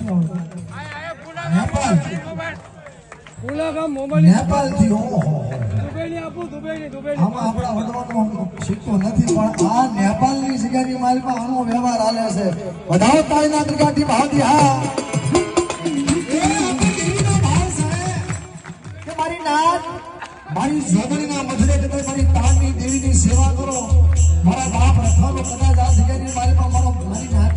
Nepal પુલાગામ mobile Nepal થી ઓહો દુબઈની આપું દુબઈની આમાં આપણા વડવાનો સિક્કો નથી પણ આ નેપાલની સિગારી માલમાં આનો વ્યવહાર હાલે છે વધાવો તાળીના ત્રિકાઠી ભાવતી હા કે મારી નાથ મારી જોગણીના મધરે તમે મારી તાળની દેવીની સેવા કરો મારા બાપ રખાનો કદાચ આ સિગારી માલમાં મારો મારી